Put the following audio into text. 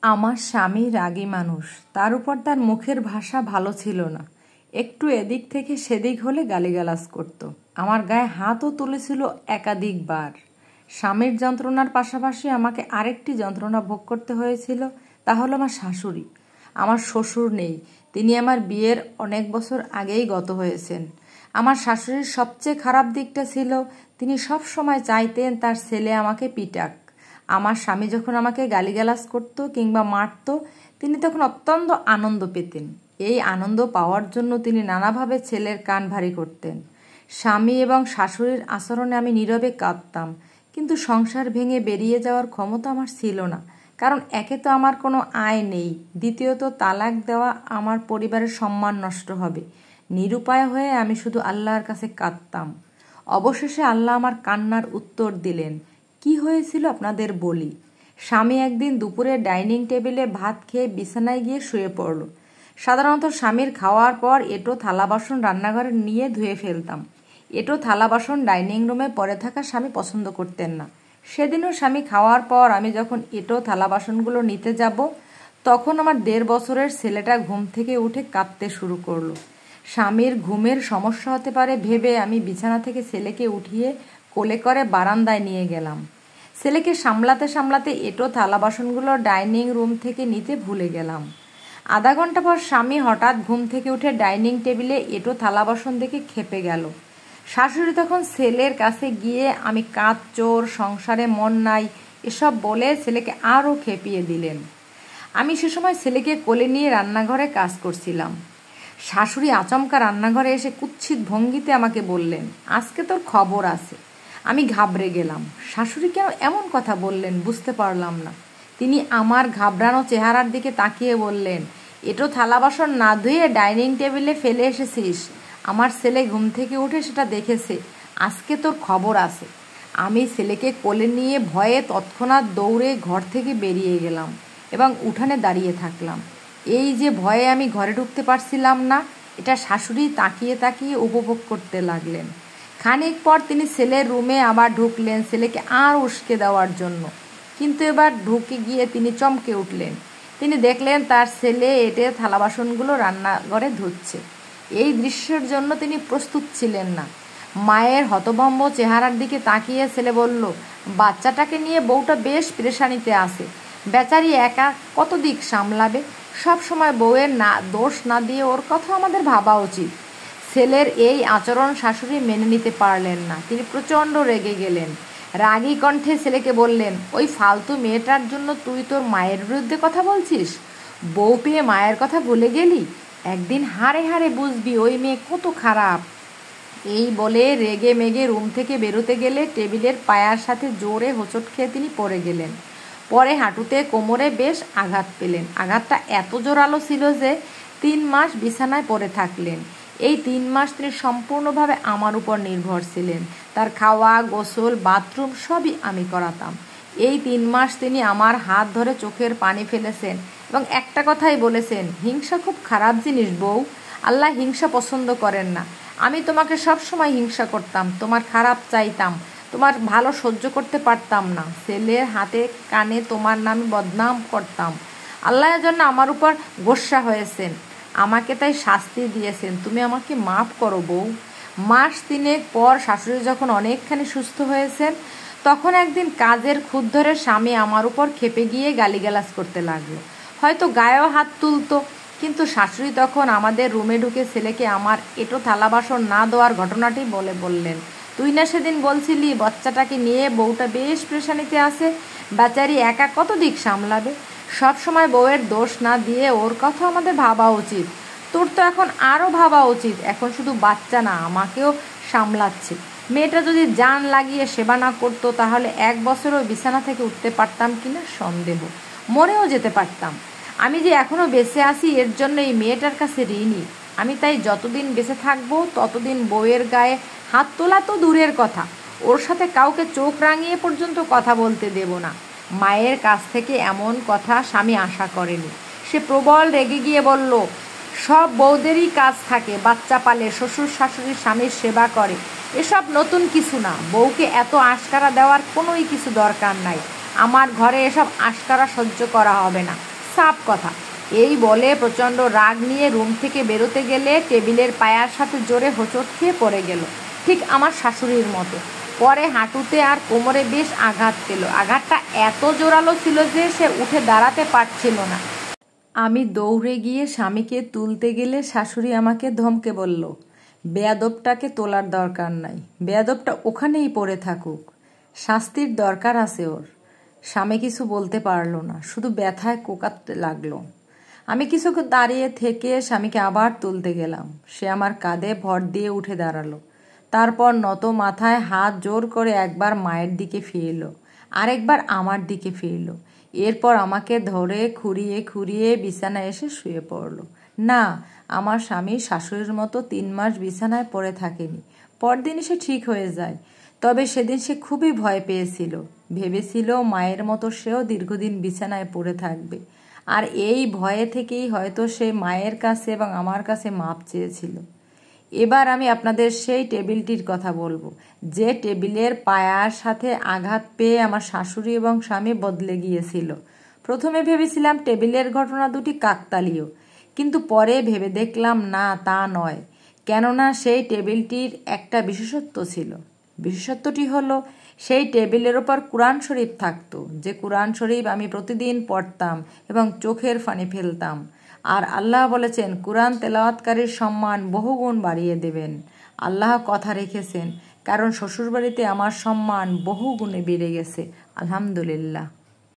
আমার স্বামী রাগী মানুষ, তার উপর তার মুখের ভাষা ভালো ছিল না। একটু এদিক থেকে সেদিক হলে গালিগালাজ করত। আমার গায়ে হাতও তুলেছিল একাধিকবার। স্বামীর যন্ত্রণার পাশাপাশি আমাকে আরেকটি যন্ত্রণা ভোগ করতে হয়েছিল, তা হলো আমার শাশুড়ি। আমার শ্বশুর নেই, তিনি আমার বিয়ের অনেক বছর আগেই গত হয়েছেন। আমার শাশুড়ির সবচেয়ে খারাপ দিকটা ছিল তিনি সব সময় চাইতেন তার ছেলে আমাকে পিটাক। আমার স্বামী যখন আমাকে গালিগালাজ করত কিংবা মারত, তিনি তখন অত্যন্ত আনন্দ পেতেন। এই আনন্দ পাওয়ার জন্য তিনি নানাভাবে ছেলের কান ভারী করতেন। স্বামী এবং শাশুড়ির আচরণে আমি নীরবে কাঁদতাম, কিন্তু সংসার ভেঙে বেরিয়ে যাওয়ার ক্ষমতা আমার ছিল না। কারণ একে তো আমার কোনো আয় নেই, দ্বিতীয়ত তালাক দেওয়া আমার পরিবারের সম্মান নষ্ট হবে। নিরুপায় হয়ে আমি শুধু আল্লাহর কাছে কাঁদতাম। অবশেষে আল্লাহ আমার কান্নার উত্তর দিলেন। কি হয়েছিল আপনাদের বলি। স্বামী একদিন দুপুরে ডাইনিং টেবিলে ভাত খেয়ে বিছানায় গিয়ে শুয়ে পড়ল। সাধারণত স্বামীর খাওয়ার পর এঁটো থালা বাসন রান্নাঘরে নিয়ে ধুয়ে ফেলতাম। এঁটো থালা বাসন ডাইনিং রুমে পড়ে থাকা স্বামী পছন্দ করতেন না। সেদিনও স্বামী খাওয়ার পর আমি যখন এঁটো থালা বাসনগুলো নিতে যাব, তখন আমার 1.5 বছরের ছেলেটা ঘুম থেকে উঠে কাঁদতে শুরু করলো। স্বামীর ঘুমের সমস্যা হতে পারে ভেবে আমি বিছানা থেকে ছেলেকে উঠিয়ে কোলে করে বারান্দায় নিয়ে গেলাম। ছেলেকে সামলাতে সামলাতে এঁটো থালা বাসনগুলো ডাইনিং রুম থেকে নিতে ভুলে গেলাম। আধা ঘন্টা পর স্বামী হঠাৎ ঘুম থেকে উঠে ডাইনিং টেবিলে এঁটো থালা বাসন দেখে ক্ষেপে গেল। শাশুড়ি তখন ছেলের কাছে গিয়ে আমি কাজ চোর, সংসারে মন নাই এসব বলে ছেলেকে আরও খেপিয়ে দিলেন। আমি সে সময় ছেলেকে কোলে নিয়ে রান্নাঘরে কাজ করছিলাম। শাশুড়ি আচমকা রান্নাঘরে এসে কুৎসিত ভঙ্গিতে আমাকে বললেন, আজকে তোর খবর আছে। আমি ঘাবড়ে গেলাম। শাশুড়ি কেন এমন কথা বললেন বুঝতে পারলাম না। তিনি আমার ঘাবড়ানো চেহারার দিকে তাকিয়ে বললেন, এঁটো থালা বাসন না ধুয়ে ডাইনিং টেবিলে ফেলে এসেছিস। আমার ছেলে ঘুম থেকে উঠে সেটা দেখেছে। আজকে তোর খবর আছে। আমি ছেলেকে কোলে নিয়ে ভয়ে তৎক্ষণাৎ দৌড়ে ঘর থেকে বেরিয়ে গেলাম এবং উঠানে দাঁড়িয়ে থাকলাম। এই যে ভয়ে আমি ঘরে ঢুকতে পারছিলাম না, এটা শাশুড়ি তাকিয়ে তাকিয়ে উপভোগ করতে লাগলেন। খানিক পর তিনি ছেলের রুমে আবার ঢুকলেন ছেলেকে আর উস্কে দেওয়ার জন্য। কিন্তু এবার ঢুকে গিয়ে তিনি চমকে উঠলেন। তিনি দেখলেন তার ছেলে এঁটে থালা বাসনগুলো রান্নাঘরে ধুচ্ছে। এই দৃশ্যের জন্য তিনি প্রস্তুত ছিলেন না। মায়ের হতভম্ব চেহারার দিকে তাকিয়ে ছেলে বলল, বাচ্চাটাকে নিয়ে বউটা বেশ পেরেশানিতে আছে। বেচারি একা কত দিক সামলাবে। সব সময় বউয়ের দোষ না দিয়ে ওর কথা আমাদের ভাবা উচিত। ছেলের এই আচরণ শাশুড়ি মেনে নিতে পারলেন না। তিনি প্রচণ্ড রেগে গেলেন। রাগী কণ্ঠে ছেলেকে বললেন, ওই ফালতু মেয়েটার জন্য তুই তোর মায়ের বিরুদ্ধে কথা বলছিস? বউ পেয়ে মায়ের কথা ভুলে গেলি? একদিন হাড়ে হাড়ে বুঝবি ওই মেয়ে কত খারাপ। এই বলে রেগে মেগে রুম থেকে বেরোতে গেলে টেবিলের পায়ার সাথে জোরে হোঁচট খেয়ে তিনি পড়ে গেলেন। পরে হাঁটুতে কোমরে বেশ আঘাত পেলেন। আঘাতটা এত জোরালো ছিল যে 3 মাস বিছানায় পড়ে থাকলেন। এই 3 মাস তিনি সম্পূর্ণভাবে আমার উপর নির্ভর ছিলেন। তার খাওয়া, গোসল, বাথরুম সবই আমি করাতাম। এই 3 মাস তিনি আমার হাত ধরে চোখের পানি ফেলেছেন এবং একটা কথাই বলেছেন, হিংসা খুব খারাপ জিনিস বউ, আল্লাহ হিংসা পছন্দ করেন না। আমি তোমাকে সব সময় হিংসা করতাম, তোমার খারাপ চাইতাম, তোমার ভালো সহ্য করতে পারতাম না। ছেলের হাতে কানে তোমার নামে বদনাম করতাম। আল্লাহর জন্য আমার উপর গোস্বা হয়েছেন, আমাকে তাই শাস্তি দিয়েছেন। তুমি আমাকে মাফ করো বউ। মাস 3 পর শাশুড়ি যখন অনেকখানি সুস্থ হয়েছেন, তখন একদিন কাজের খুদ ধরে স্বামী আমার উপর ক্ষেপে গিয়ে গালিগালাজ করতে লাগলো। হয়তো গায়েও হাত তুলতো। কিন্তু শাশুড়ি তখন আমাদের রুমে ঢুকে ছেলেকে আমার এঁটো থালা বাসন না দেওয়ার ঘটনাটি বললেন, তুই না সেদিন বলছিলি বাচ্চাটাকে নিয়ে বউটা বেশ পেরেশানিতে আছে। বেচারি একা কত দিক সামলাবে। সব সময় বউয়ের দোষ না দিয়ে ওর কথা আমাদের ভাবা উচিত। তোর তো এখন আরও ভাবা উচিত। এখন শুধু বাচ্চা না, আমাকেও সামলাচ্ছে। মেয়েটা যদি জান লাগিয়ে সেবা না করতো, তাহলে 1 বছরও বিছানা থেকে উঠতে পারতাম কিনা সন্দেহ, মরেও যেতে পারতাম। আমি যে এখনও বেঁচে আছি এর জন্য এই মেয়েটার কাছে ঋণী। আমি তাই যতদিন বেঁচে থাকবো ততদিন বউয়ের গায়ে হাত তোলা তো দূরের কথা, ওর সাথে কাউকে চোখ রাঙিয়ে পর্যন্ত কথা বলতে দেব না। মায়ের কাছ থেকে এমন কথা স্বামী আশা করেনি। সে প্রবল রেগে গিয়ে বলল, সব বউদেরই কাজ থাকে, বাচ্চা পালে, শ্বশুর শাশুড়ি স্বামীর সেবা করে, এসব নতুন কিছু না। বউকে এত আশকারা দেওয়ার কোনোই কিছু দরকার নাই। আমার ঘরে এসব আশকারা সহ্য করা হবে না। সাফ কথা। এই বলে প্রচণ্ড রাগ নিয়ে রুম থেকে বেরোতে গেলে টেবিলের পায়ার সাথে জোরে হোঁচট খেয়ে পড়ে গেল, ঠিক আমার শাশুড়ির মতো। পরে হাঁটুতে আর কোমরে বেশ আঘাত পেল। আঘাতটা এত জোরালো ছিল যে সে উঠে দাঁড়াতে পারছিল না। আমি দৌড়ে গিয়ে স্বামীকে তুলতে গেলে শাশুড়ি আমাকে ধমকে বলল, বেয়াদবটাকে তোলার দরকার নাই, বেয়াদবটা ওখানেই পড়ে থাকুক, শাস্তির দরকার আছে ওর। স্বামী কিছু বলতে পারল না, শুধু ব্যথায় কোকাতে লাগলো। আমি কিছুক্ষণ দাঁড়িয়ে থেকে স্বামীকে আবার তুলতে গেলাম। সে আমার কাঁধে ভর দিয়ে উঠে দাঁড়ালো। তারপর নত মাথায় হাত জোর করে একবার মায়ের দিকে ফিরল, আরেকবার আমার দিকে ফিরল। এরপর আমাকে ধরে খুঁড়িয়ে খুঁড়িয়ে বিছানায় এসে শুয়ে পড়ল। না, আমার স্বামী শাশুড়ির মতো 3 মাস বিছানায় পড়ে থাকেনি। পরদিনই সে ঠিক হয়ে যায়। তবে সেদিন সে খুবই ভয় পেয়েছিল, ভেবেছিল মায়ের মতো সেও দীর্ঘদিন বিছানায় পড়ে থাকবে। আর এই ভয়ে থেকেই হয়তো সে মায়ের কাছে এবং আমার কাছে মাপ চেয়েছিল। এবার আমি আপনাদের সেই টেবিলটির কথা বলবো, যে টেবিলের পায়ার সাথে আঘাত পেয়ে আমার শাশুড়ি এবং স্বামী বদলে গিয়েছিল। প্রথমে ভেবেছিলাম টেবিলের ঘটনা দুটি কাকতালীয়, কিন্তু পরে ভেবে দেখলাম না, তা নয়। কেননা সেই টেবিলটির একটা বিশেষত্ব ছিল। বিশেষত্বটি হলো, সেই টেবিলের ওপর কুরআন শরীফ থাকতো, যে কুরআন শরীফ আমি প্রতিদিন পড়তাম এবং চোখের পানি ফেলতাম। আর আল্লাহ বলেছেন, কুরআন তেলাওয়াতকারীর সম্মান বহুগুণ বাড়িয়ে দেবেন। আল্লাহ কথা রেখেছেন, কারণ শ্বশুরবাড়িতে আমার সম্মান বহুগুণে বেড়ে গেছে, আলহামদুলিল্লাহ।